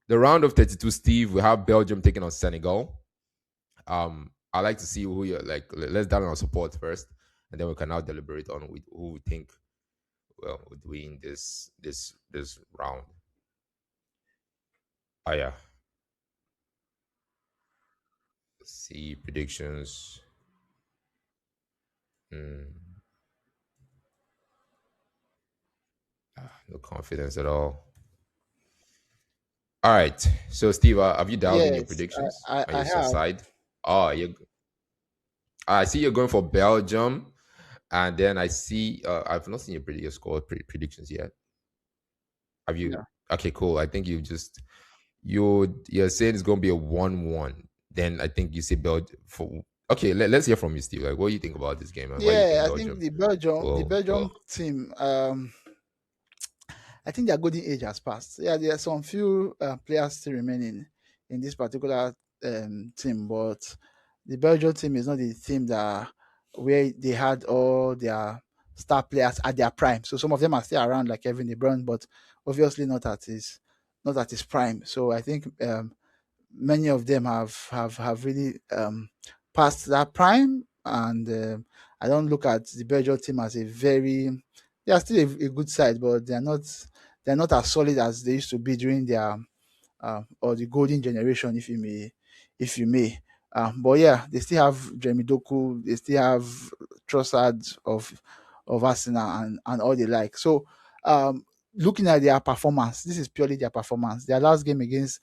The round of 32, Steve, we have Belgium taking on Senegal. I like to see who you're like. Let's down our support first, and then we can now deliberate on who we think would win this round. Oh yeah, let's see predictions. Hmm, no confidence at all. All right, so Steve, have you dialed in your Yes, predictions? Are I you have. side? Oh, you. I see you're going for Belgium, and then I see I've not seen your score predictions yet. Have you? Yeah. Okay, cool. I think you just you're saying it's gonna be a 1-1. Then I think you say Belgium for. Okay, let's hear from you, Steve. Like, what do you think about this game, and why do you Yeah, think I think Belgium the will? Belgium team. I think their golden age has passed. Yeah, there are some few players still remaining in this particular team, but the Belgium team is not the team that where they had all their star players at their prime. So some of them are still around, like Kevin De Bruyne, but obviously not at his prime. So I think many of them have really passed that prime, and I don't look at the Belgium team as a very they are still a good side, but they're not as solid as they used to be during their or the golden generation, if you may. But yeah, they still have Jeremy Doku, they still have Trossard of Arsenal and all the like. So looking at their performance, this is purely their performance. Their last game against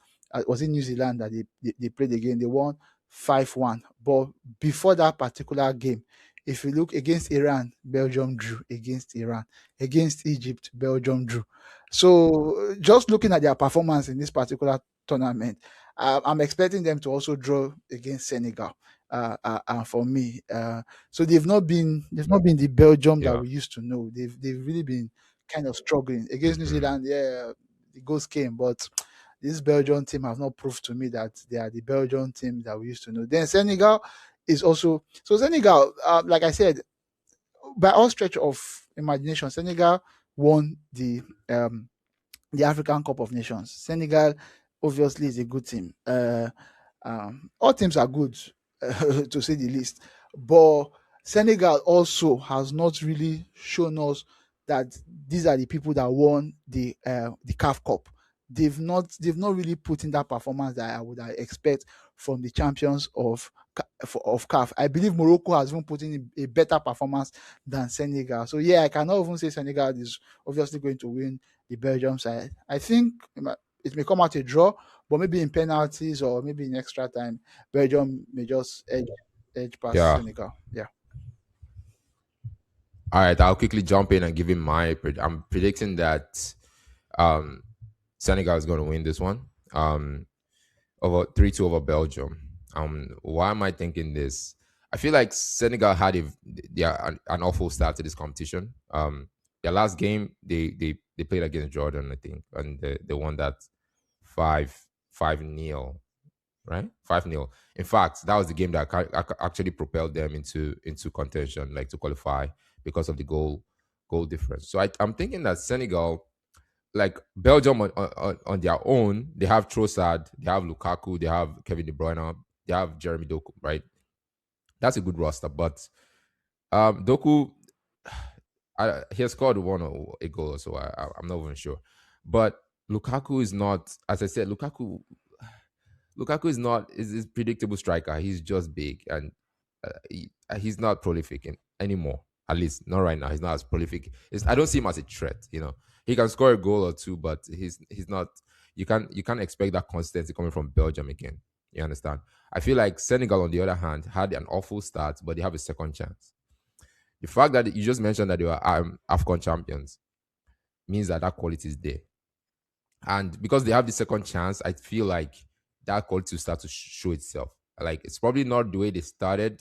was in New Zealand that they played again. They won 5-1. But before that particular game, if you look against Iran, Belgium drew against Iran. Against Egypt, Belgium drew. So just looking at their performance in this particular tournament, I'm expecting them to also draw against Senegal. For me, so they've not been the Belgium that Yeah. we used to know. They've really been kind of struggling against New Hmm. Zealand. Yeah, the goals came, but this Belgian team have not proved to me that they are the Belgian team that we used to know. Then Senegal is also so Senegal. Like I said, by all stretch of imagination, Senegal won the African Cup of Nations. Senegal obviously is a good team. All teams are good, to say the least. But Senegal also has not really shown us that these are the people that won the CAF Cup. They've not really put in that performance that I would expect from the champions of CAF. I believe Morocco has even put in a better performance than Senegal. So yeah, I cannot even say Senegal is obviously going to win the Belgium side. I think it may come out a draw, but maybe in penalties or maybe in extra time, Belgium may just edge past Yeah. Senegal. Yeah. All right. I'll quickly jump in and give him my. I'm predicting that um Senegal is going to win this one. Over 3-2 over Belgium. Why am I thinking this? I feel like Senegal had an awful start to this competition. Their last game they played against Jordan, I think, and they won that 5-0, right? 5-0. In fact, that was the game that actually propelled them into contention, like to qualify because of the goal difference. So I'm thinking that Senegal, like Belgium on their own, they have Trossard, they have Lukaku, they have Kevin De Bruyne, they have Jeremy Doku, right? That's a good roster. But Doku, he has scored one or a goal or so. I'm not even sure. But Lukaku is not, as I said, Lukaku is not is predictable striker. He's just big and he's not prolific anymore. At least not right now. He's not as prolific. I don't see him as a threat. He can score a goal or two, but he's not. You can't expect that consistency coming from Belgium again. You understand? I feel like Senegal, on the other hand, had an awful start, but they have a second chance. The fact that you just mentioned that they were AFCON champions means that quality is there. And because they have the second chance, I feel like that quality will start to show itself. Like it's probably not the way they started.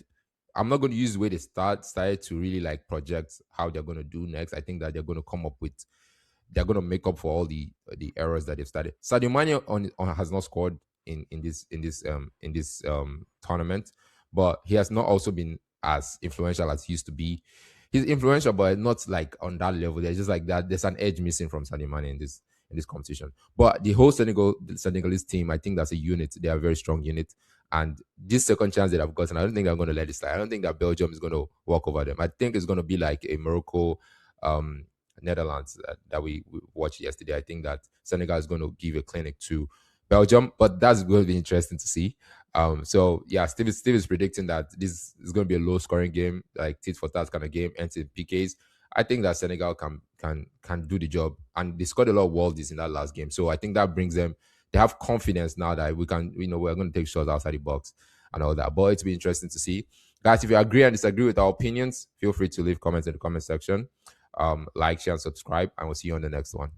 I'm not going to use the way they started to really like project how they're going to do next. I think that they're going to make up for all the errors that they've started. Sadio Mane has not scored in this tournament, but he has not also been as influential as he used to be. He's influential, but not like on that level. There's just like that. There's an edge missing from Sadio Mane in this in this competition. But the whole the Senegalese team, I think that's a unit. They are a very strong unit. And this second chance that I've gotten, I don't think I'm going to let it slide. I don't think that Belgium is going to walk over them. I think it's going to be like a Morocco, um, Netherlands that we watched yesterday. I think that Senegal is going to give a clinic to Belgium, but that's going to be interesting to see. So yeah, Steve is predicting that this is going to be a low scoring game, like tit for tat kind of game, ends in PKs. I think that Senegal can do the job, and they scored a lot of worldies in that last game. So I think that brings them. They have confidence now that we can, we're going to take shots outside the box and all that. But it'll be interesting to see, guys. If you agree and disagree with our opinions, feel free to leave comments in the comment section. Like, share, and subscribe, and we'll see you on the next one.